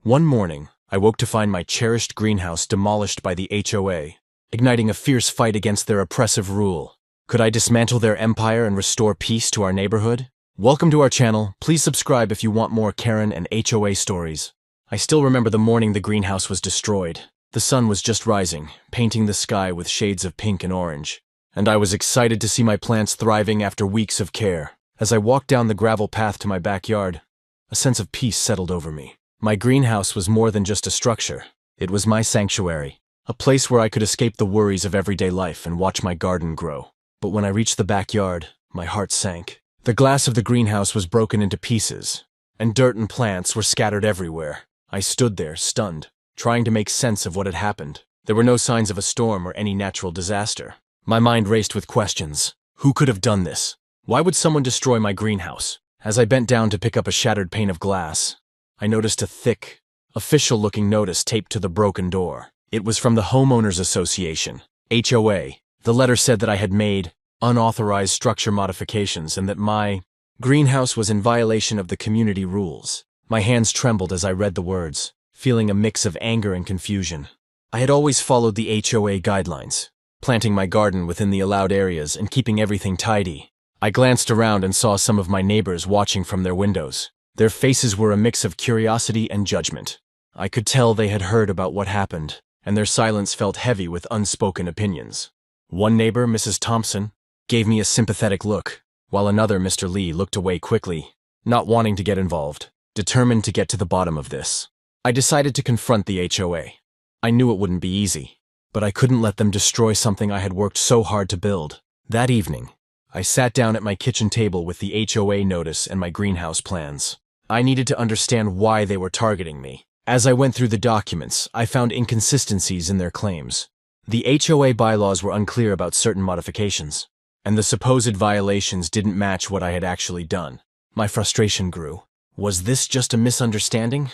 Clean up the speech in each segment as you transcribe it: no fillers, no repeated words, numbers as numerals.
One morning, I woke to find my cherished greenhouse demolished by the HOA, igniting a fierce fight against their oppressive rule. Could I dismantle their empire and restore peace to our neighborhood? Welcome to our channel. Please subscribe if you want more Karen and HOA stories. I still remember the morning the greenhouse was destroyed. The sun was just rising, painting the sky with shades of pink and orange. And I was excited to see my plants thriving after weeks of care. As I walked down the gravel path to my backyard, a sense of peace settled over me. My greenhouse was more than just a structure. It was my sanctuary, a place where I could escape the worries of everyday life and watch my garden grow. But when I reached the backyard, my heart sank. The glass of the greenhouse was broken into pieces, and dirt and plants were scattered everywhere. I stood there, stunned, trying to make sense of what had happened. There were no signs of a storm or any natural disaster. My mind raced with questions. Who could have done this? Why would someone destroy my greenhouse? As I bent down to pick up a shattered pane of glass, I noticed a thick, official-looking notice taped to the broken door. It was from the Homeowners Association, HOA. The letter said that I had made unauthorized structure modifications and that my greenhouse was in violation of the community rules. My hands trembled as I read the words, feeling a mix of anger and confusion. I had always followed the HOA guidelines, planting my garden within the allowed areas and keeping everything tidy. I glanced around and saw some of my neighbors watching from their windows. Their faces were a mix of curiosity and judgment. I could tell they had heard about what happened, and their silence felt heavy with unspoken opinions. One neighbor, Mrs. Thompson, gave me a sympathetic look, while another, Mr. Lee, looked away quickly, not wanting to get involved, determined to get to the bottom of this. I decided to confront the HOA. I knew it wouldn't be easy, but I couldn't let them destroy something I had worked so hard to build. That evening, I sat down at my kitchen table with the HOA notice and my greenhouse plans. I needed to understand why they were targeting me. As I went through the documents, I found inconsistencies in their claims. The HOA bylaws were unclear about certain modifications, and the supposed violations didn't match what I had actually done. My frustration grew. Was this just a misunderstanding?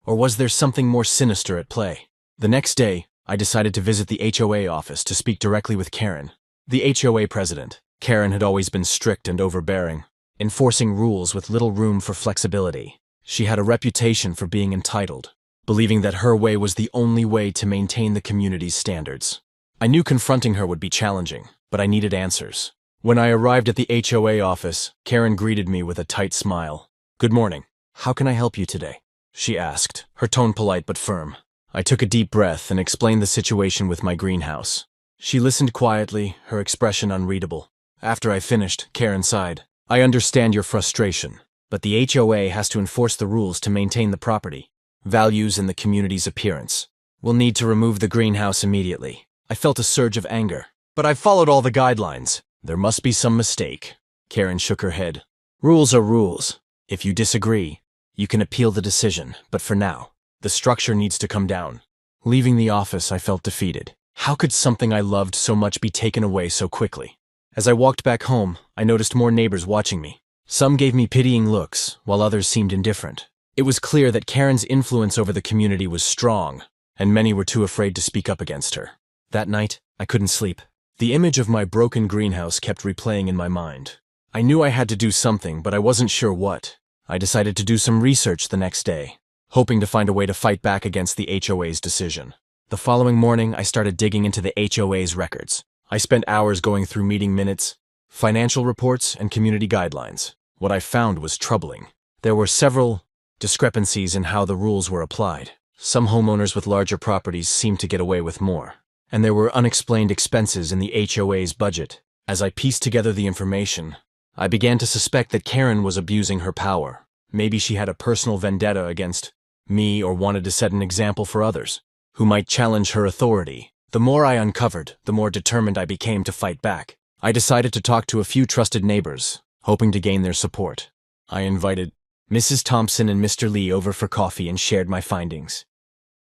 Or was there something more sinister at play? The next day, I decided to visit the HOA office to speak directly with Karen, the HOA president. Karen had always been strict and overbearing, enforcing rules with little room for flexibility. She had a reputation for being entitled, believing that her way was the only way to maintain the community's standards. I knew confronting her would be challenging, but I needed answers. When I arrived at the HOA office, Karen greeted me with a tight smile. "Good morning. How can I help you today?" she asked, her tone polite but firm. I took a deep breath and explained the situation with my greenhouse. She listened quietly, her expression unreadable. After I finished, Karen sighed. "I understand your frustration, but the HOA has to enforce the rules to maintain the property, values, and the community's appearance. We'll need to remove the greenhouse immediately." I felt a surge of anger. "But I've followed all the guidelines. There must be some mistake." Karen shook her head. "Rules are rules. If you disagree, you can appeal the decision, but for now, the structure needs to come down." Leaving the office, I felt defeated. How could something I loved so much be taken away so quickly? As I walked back home, I noticed more neighbors watching me. Some gave me pitying looks, while others seemed indifferent. It was clear that Karen's influence over the community was strong, and many were too afraid to speak up against her. That night, I couldn't sleep. The image of my broken greenhouse kept replaying in my mind. I knew I had to do something, but I wasn't sure what. I decided to do some research the next day, hoping to find a way to fight back against the HOA's decision. The following morning, I started digging into the HOA's records. I spent hours going through meeting minutes, financial reports, and community guidelines. What I found was troubling. There were several discrepancies in how the rules were applied. Some homeowners with larger properties seemed to get away with more, and there were unexplained expenses in the HOA's budget. As I pieced together the information, I began to suspect that Karen was abusing her power. Maybe she had a personal vendetta against me or wanted to set an example for others who might challenge her authority. The more I uncovered, the more determined I became to fight back. I decided to talk to a few trusted neighbors, hoping to gain their support. I invited Mrs. Thompson and Mr. Lee over for coffee and shared my findings.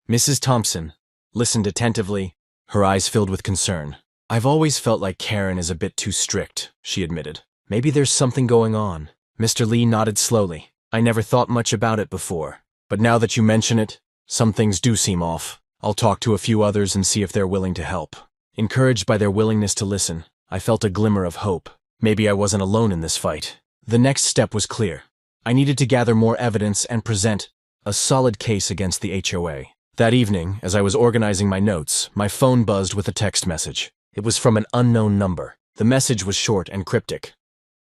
Mrs. Thompson listened attentively, her eyes filled with concern. "I've always felt like Karen is a bit too strict," she admitted. "Maybe there's something going on." Mr. Lee nodded slowly. "I never thought much about it before, but now that you mention it, some things do seem off. I'll talk to a few others and see if they're willing to help." Encouraged by their willingness to listen, I felt a glimmer of hope. Maybe I wasn't alone in this fight. The next step was clear. I needed to gather more evidence and present A solid case against the HOA. That evening, as I was organizing my notes, my phone buzzed with a text message. It was from an unknown number. The message was short and cryptic.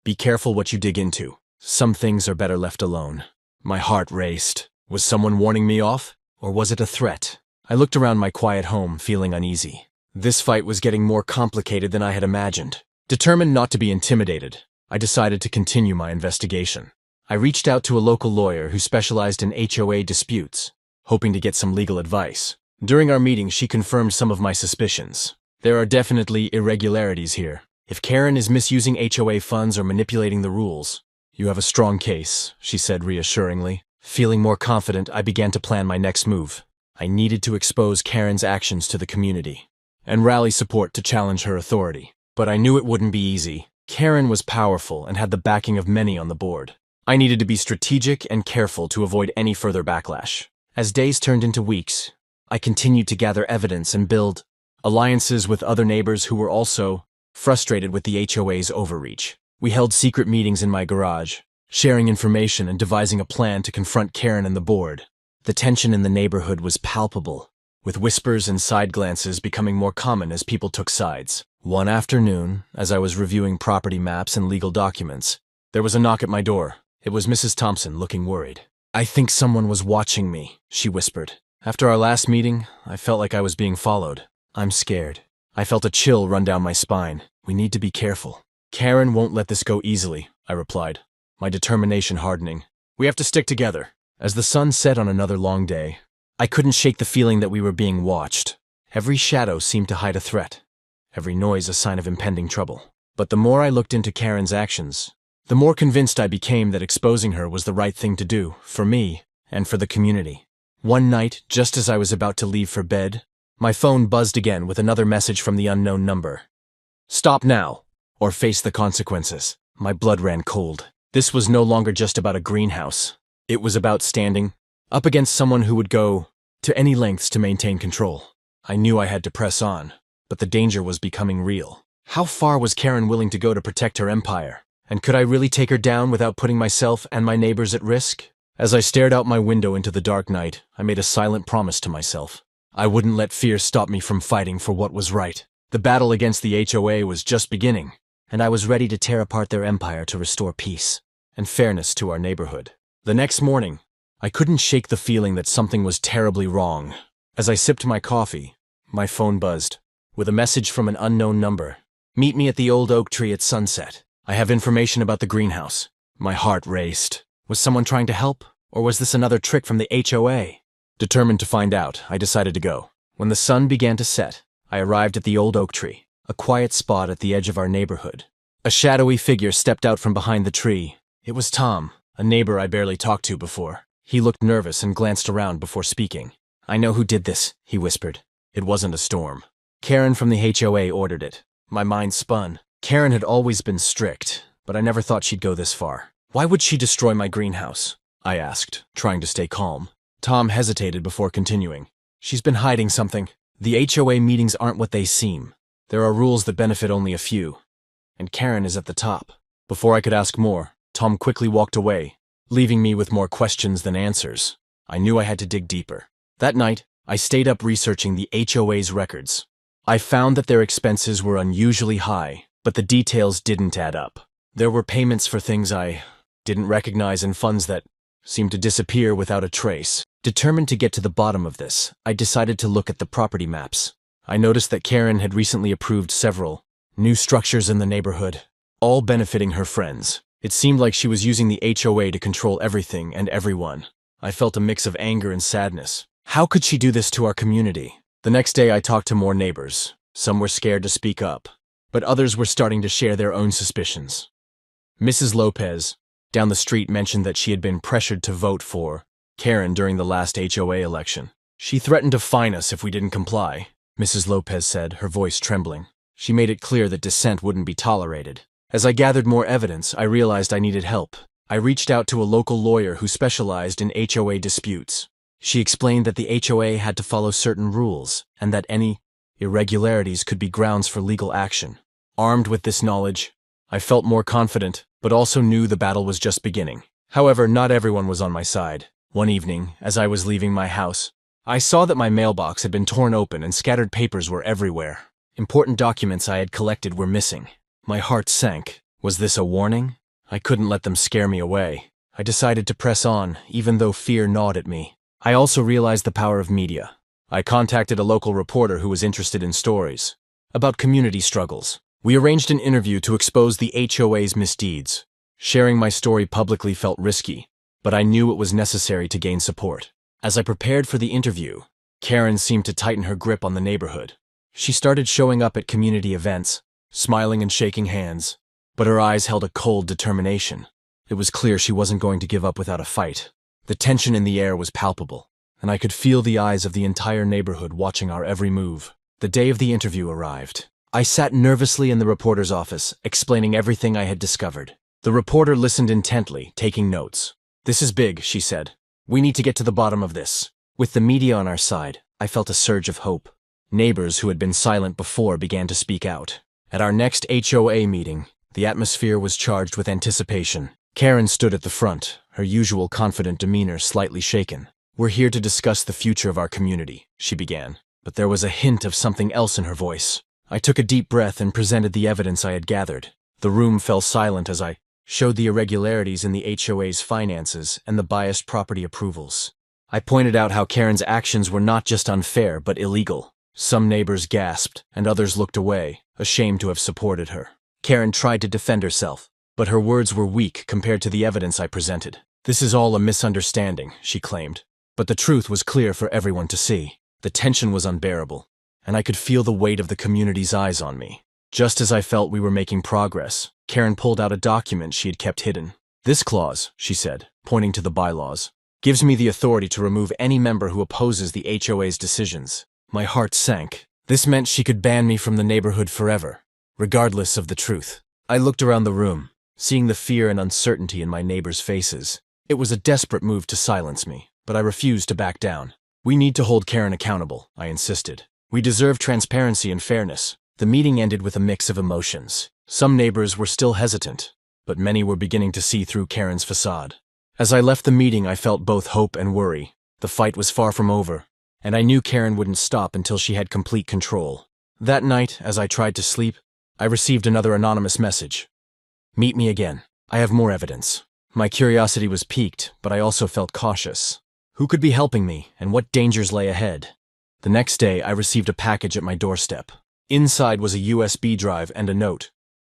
Be careful what you dig into. Some things are better left alone. My heart raced. Was someone warning me off? Or was it a threat? I looked around my quiet home, feeling uneasy. This fight was getting more complicated than I had imagined. Determined not to be intimidated, I decided to continue my investigation. I reached out to a local lawyer who specialized in HOA disputes, hoping to get some legal advice. During our meeting, she confirmed some of my suspicions. There are definitely irregularities here. If Karen is misusing HOA funds or manipulating the rules, you have a strong case, she said reassuringly. Feeling more confident, I began to plan my next move. I needed to expose Karen's actions to the community and rally support to challenge her authority. But I knew it wouldn't be easy. Karen was powerful and had the backing of many on the board. I needed to be strategic and careful to avoid any further backlash. As days turned into weeks, I continued to gather evidence and build alliances with other neighbors who were also frustrated with the HOA's overreach. We held secret meetings in my garage, sharing information and devising a plan to confront Karen and the board. The tension in the neighborhood was palpable, with whispers and side glances becoming more common as people took sides. One afternoon, as I was reviewing property maps and legal documents, there was a knock at my door. It was Mrs. Thompson, looking worried. I think someone was watching me, she whispered. After our last meeting, I felt like I was being followed. I'm scared. I felt a chill run down my spine. We need to be careful. Karen won't let this go easily, I replied, my determination hardening. We have to stick together. As the sun set on another long day, I couldn't shake the feeling that we were being watched. Every shadow seemed to hide a threat, every noise a sign of impending trouble. But the more I looked into Karen's actions, the more convinced I became that exposing her was the right thing to do, for me and for the community. One night, just as I was about to leave for bed, my phone buzzed again with another message from the unknown number. Stop now, or face the consequences. My blood ran cold. This was no longer just about a greenhouse. It was about standing up against someone who would go to any lengths to maintain control. I knew I had to press on, but the danger was becoming real. How far was Karen willing to go to protect her empire? And could I really take her down without putting myself and my neighbors at risk? As I stared out my window into the dark night, I made a silent promise to myself. I wouldn't let fear stop me from fighting for what was right. The battle against the HOA was just beginning, and I was ready to tear apart their empire to restore peace and fairness to our neighborhood. The next morning, I couldn't shake the feeling that something was terribly wrong. As I sipped my coffee, my phone buzzed with a message from an unknown number. Meet me at the old oak tree at sunset. I have information about the greenhouse. My heart raced. Was someone trying to help, or was this another trick from the HOA? Determined to find out, I decided to go. When the sun began to set, I arrived at the old oak tree, a quiet spot at the edge of our neighborhood. A shadowy figure stepped out from behind the tree. It was Tom, a neighbor I barely talked to before. He looked nervous and glanced around before speaking. I know who did this, he whispered. It wasn't a storm. Karen from the HOA ordered it. My mind spun. Karen had always been strict, but I never thought she'd go this far. Why would she destroy my greenhouse? I asked, trying to stay calm. Tom hesitated before continuing. She's been hiding something. The HOA meetings aren't what they seem. There are rules that benefit only a few, and Karen is at the top. Before I could ask more, Tom quickly walked away, leaving me with more questions than answers. I knew I had to dig deeper. That night, I stayed up researching the HOA's records. I found that their expenses were unusually high, but the details didn't add up. There were payments for things I didn't recognize and funds that seemed to disappear without a trace. Determined to get to the bottom of this, I decided to look at the property maps. I noticed that Karen had recently approved several new structures in the neighborhood, all benefiting her friends. It seemed like she was using the HOA to control everything and everyone. I felt a mix of anger and sadness. How could she do this to our community? The next day I talked to more neighbors. Some were scared to speak up, but others were starting to share their own suspicions. Mrs. Lopez, down the street, mentioned that she had been pressured to vote for Karen during the last HOA election. She threatened to fine us if we didn't comply, Mrs. Lopez said, her voice trembling. She made it clear that dissent wouldn't be tolerated. As I gathered more evidence, I realized I needed help. I reached out to a local lawyer who specialized in HOA disputes. She explained that the HOA had to follow certain rules, and that any irregularities could be grounds for legal action. Armed with this knowledge, I felt more confident, but also knew the battle was just beginning. However, not everyone was on my side. One evening, as I was leaving my house, I saw that my mailbox had been torn open and scattered papers were everywhere. Important documents I had collected were missing. My heart sank. Was this a warning? I couldn't let them scare me away. I decided to press on, even though fear gnawed at me. I also realized the power of media. I contacted a local reporter who was interested in stories about community struggles. We arranged an interview to expose the HOA's misdeeds. Sharing my story publicly felt risky, but I knew it was necessary to gain support. As I prepared for the interview, Karen seemed to tighten her grip on the neighborhood. She started showing up at community events, smiling and shaking hands, but her eyes held a cold determination. It was clear she wasn't going to give up without a fight. The tension in the air was palpable, and I could feel the eyes of the entire neighborhood watching our every move. The day of the interview arrived. I sat nervously in the reporter's office, explaining everything I had discovered. The reporter listened intently, taking notes. "This is big," she said. "We need to get to the bottom of this." With the media on our side, I felt a surge of hope. Neighbors who had been silent before began to speak out. At our next HOA meeting, the atmosphere was charged with anticipation. Karen stood at the front, her usual confident demeanor slightly shaken. "We're here to discuss the future of our community," she began, but there was a hint of something else in her voice. I took a deep breath and presented the evidence I had gathered. The room fell silent as I showed the irregularities in the HOA's finances and the biased property approvals. I pointed out how Karen's actions were not just unfair, but illegal. Some neighbors gasped, and others looked away, ashamed to have supported her. Karen tried to defend herself, but her words were weak compared to the evidence I presented. "This is all a misunderstanding," she claimed. But the truth was clear for everyone to see. The tension was unbearable, and I could feel the weight of the community's eyes on me. Just as I felt we were making progress, Karen pulled out a document she had kept hidden. "This clause," she said, pointing to the bylaws, "gives me the authority to remove any member who opposes the HOA's decisions." My heart sank. This meant she could ban me from the neighborhood forever, regardless of the truth. I looked around the room, seeing the fear and uncertainty in my neighbors' faces. It was a desperate move to silence me, but I refused to back down. "We need to hold Karen accountable," I insisted. "We deserve transparency and fairness." The meeting ended with a mix of emotions. Some neighbors were still hesitant, but many were beginning to see through Karen's facade. As I left the meeting, I felt both hope and worry. The fight was far from over, and I knew Karen wouldn't stop until she had complete control. That night, as I tried to sleep, I received another anonymous message. "Meet me again. I have more evidence." My curiosity was piqued, but I also felt cautious. Who could be helping me, and what dangers lay ahead? The next day, I received a package at my doorstep. Inside was a USB drive and a note.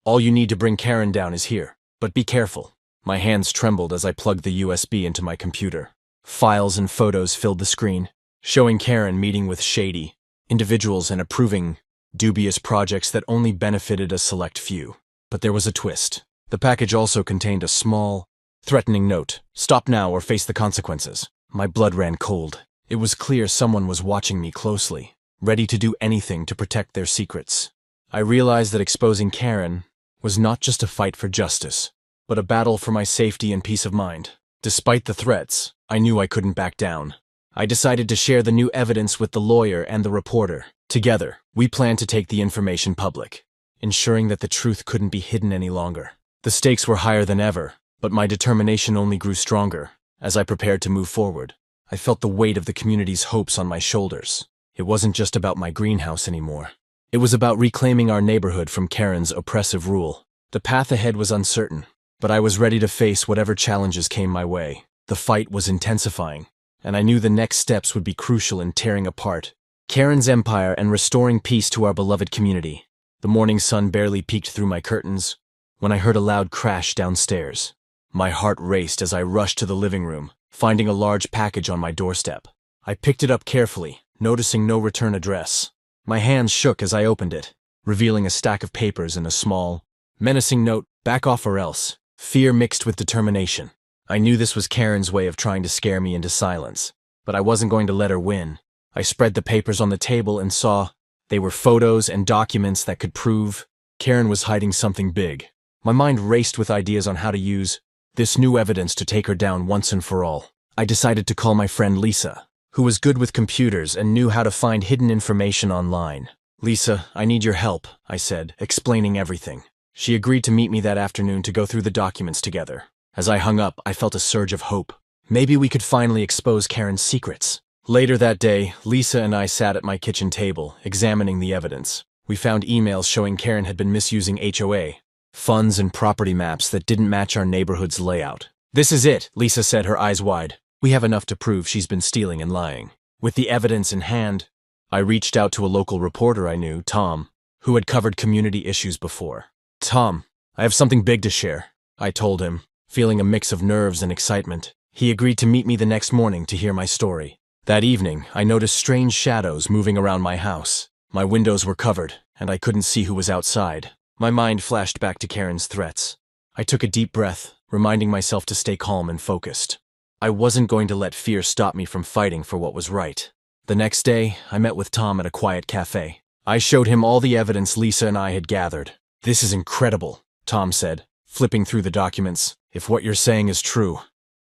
"All you need to bring Karen down is here, but be careful." My hands trembled as I plugged the USB into my computer. Files and photos filled the screen, showing Karen meeting with shady individuals and approving dubious projects that only benefited a select few. But there was a twist. The package also contained a small, threatening note. "Stop now or face the consequences." My blood ran cold. It was clear someone was watching me closely, ready to do anything to protect their secrets. I realized that exposing Karen was not just a fight for justice, but a battle for my safety and peace of mind. Despite the threats, I knew I couldn't back down. I decided to share the new evidence with the lawyer and the reporter. Together, we planned to take the information public, ensuring that the truth couldn't be hidden any longer. The stakes were higher than ever, but my determination only grew stronger. As I prepared to move forward, I felt the weight of the community's hopes on my shoulders. It wasn't just about my greenhouse anymore. It was about reclaiming our neighborhood from Karen's oppressive rule. The path ahead was uncertain, but I was ready to face whatever challenges came my way. The fight was intensifying, and I knew the next steps would be crucial in tearing apart Karen's empire and restoring peace to our beloved community. The morning sun barely peeked through my curtains when I heard a loud crash downstairs. My heart raced as I rushed to the living room, finding a large package on my doorstep. I picked it up carefully, noticing no return address. My hands shook as I opened it, revealing a stack of papers and a small, menacing note, "Back off or else." Fear mixed with determination. I knew this was Karen's way of trying to scare me into silence, but I wasn't going to let her win. I spread the papers on the table and saw they were photos and documents that could prove Karen was hiding something big. My mind raced with ideas on how to use this new evidence to take her down once and for all. I decided to call my friend Lisa, who was good with computers and knew how to find hidden information online. "Lisa, I need your help," I said, explaining everything. She agreed to meet me that afternoon to go through the documents together. As I hung up, I felt a surge of hope. Maybe we could finally expose Karen's secrets. Later that day, Lisa and I sat at my kitchen table, examining the evidence. We found emails showing Karen had been misusing HOA funds and property maps that didn't match our neighborhood's layout. "This is it," Lisa said, her eyes wide. "We have enough to prove she's been stealing and lying." With the evidence in hand, I reached out to a local reporter I knew, Tom, who had covered community issues before. "Tom, I have something big to share," I told him, feeling a mix of nerves and excitement. He agreed to meet me the next morning to hear my story. That evening, I noticed strange shadows moving around my house. My windows were covered, and I couldn't see who was outside. My mind flashed back to Karen's threats. I took a deep breath, reminding myself to stay calm and focused. I wasn't going to let fear stop me from fighting for what was right. The next day, I met with Tom at a quiet cafe. I showed him all the evidence Lisa and I had gathered. "This is incredible," Tom said, flipping through the documents. "If what you're saying is true,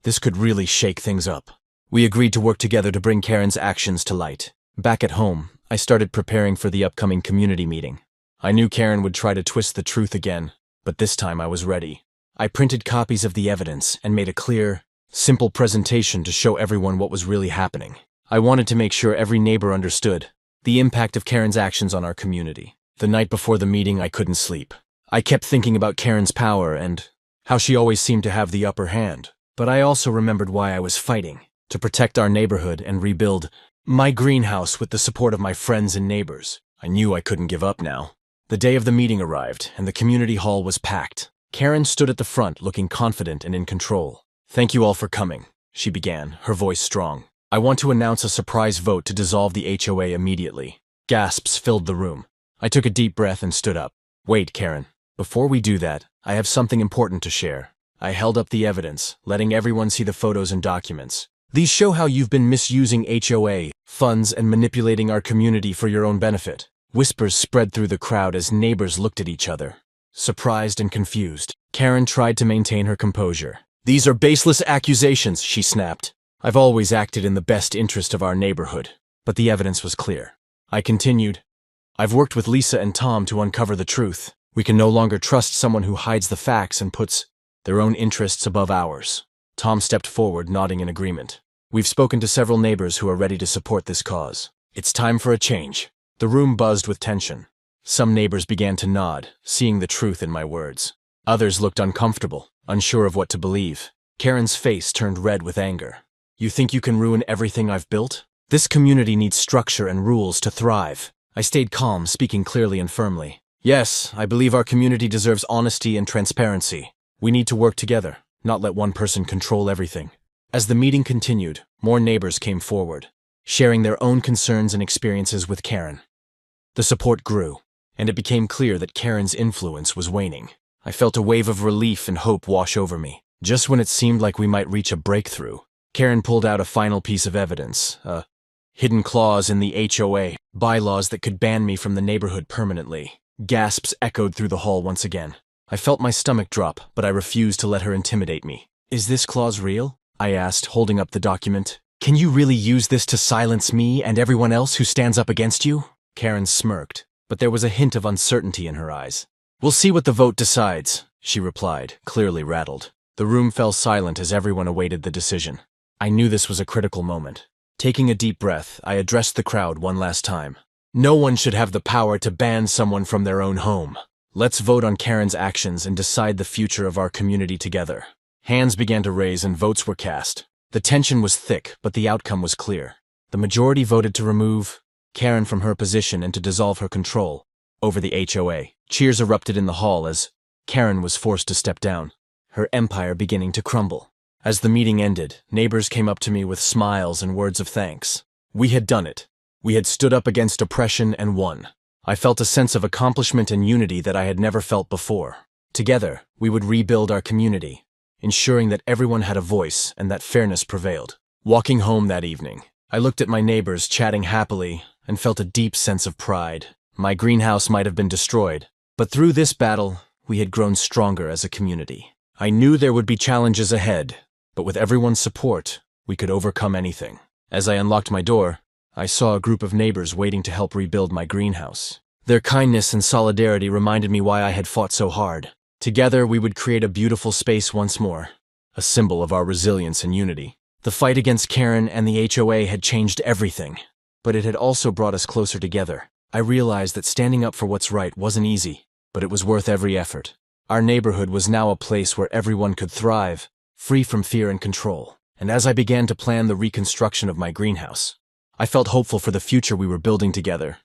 this could really shake things up." We agreed to work together to bring Karen's actions to light. Back at home, I started preparing for the upcoming community meeting. I knew Karen would try to twist the truth again, but this time I was ready. I printed copies of the evidence and made a clear, simple presentation to show everyone what was really happening. I wanted to make sure every neighbor understood the impact of Karen's actions on our community. The night before the meeting, I couldn't sleep. I kept thinking about Karen's power and how she always seemed to have the upper hand. But I also remembered why I was fighting, to protect our neighborhood and rebuild my greenhouse with the support of my friends and neighbors. I knew I couldn't give up now. The day of the meeting arrived, and the community hall was packed. Karen stood at the front, looking confident and in control. "Thank you all for coming," she began, her voice strong. "I want to announce a surprise vote to dissolve the HOA immediately." Gasps filled the room. I took a deep breath and stood up. "Wait, Karen. Before we do that, I have something important to share." I held up the evidence, letting everyone see the photos and documents. "These show how you've been misusing HOA funds and manipulating our community for your own benefit." Whispers spread through the crowd as neighbors looked at each other, surprised and confused. Karen tried to maintain her composure. "These are baseless accusations," she snapped. "I've always acted in the best interest of our neighborhood." But the evidence was clear. I continued, "I've worked with Lisa and Tom to uncover the truth. We can no longer trust someone who hides the facts and puts their own interests above ours." Tom stepped forward, nodding in agreement. "We've spoken to several neighbors who are ready to support this cause. It's time for a change." The room buzzed with tension. Some neighbors began to nod, seeing the truth in my words. Others looked uncomfortable, unsure of what to believe. Karen's face turned red with anger. "You think you can ruin everything I've built? This community needs structure and rules to thrive." I stayed calm, speaking clearly and firmly. "Yes, I believe our community deserves honesty and transparency. We need to work together, not let one person control everything." As the meeting continued, more neighbors came forward, sharing their own concerns and experiences with Karen. The support grew, and it became clear that Karen's influence was waning. I felt a wave of relief and hope wash over me. Just when it seemed like we might reach a breakthrough, Karen pulled out a final piece of evidence, a hidden clause in the HOA bylaws that could ban me from the neighborhood permanently. Gasps echoed through the hall once again. I felt my stomach drop, but I refused to let her intimidate me. "Is this clause real?" I asked, holding up the document. "Can you really use this to silence me and everyone else who stands up against you?" Karen smirked, but there was a hint of uncertainty in her eyes. "We'll see what the vote decides," she replied, clearly rattled. The room fell silent as everyone awaited the decision. I knew this was a critical moment. Taking a deep breath, I addressed the crowd one last time. "No one should have the power to ban someone from their own home. Let's vote on Karen's actions and decide the future of our community together." Hands began to raise and votes were cast. The tension was thick, but the outcome was clear. The majority voted to remove Karen from her position and to dissolve her control over the HOA. Cheers erupted in the hall as Karen was forced to step down, her empire beginning to crumble. As the meeting ended, neighbors came up to me with smiles and words of thanks. We had done it. We had stood up against oppression and won. I felt a sense of accomplishment and unity that I had never felt before. Together, we would rebuild our community, ensuring that everyone had a voice and that fairness prevailed. Walking home that evening, I looked at my neighbors chatting happily and felt a deep sense of pride. My greenhouse might have been destroyed, but through this battle, we had grown stronger as a community. I knew there would be challenges ahead, but with everyone's support, we could overcome anything. As I unlocked my door, I saw a group of neighbors waiting to help rebuild my greenhouse. Their kindness and solidarity reminded me why I had fought so hard. Together, we would create a beautiful space once more, a symbol of our resilience and unity. The fight against Karen and the HOA had changed everything, but it had also brought us closer together. I realized that standing up for what's right wasn't easy, but it was worth every effort. Our neighborhood was now a place where everyone could thrive, free from fear and control. And as I began to plan the reconstruction of my greenhouse, I felt hopeful for the future we were building together.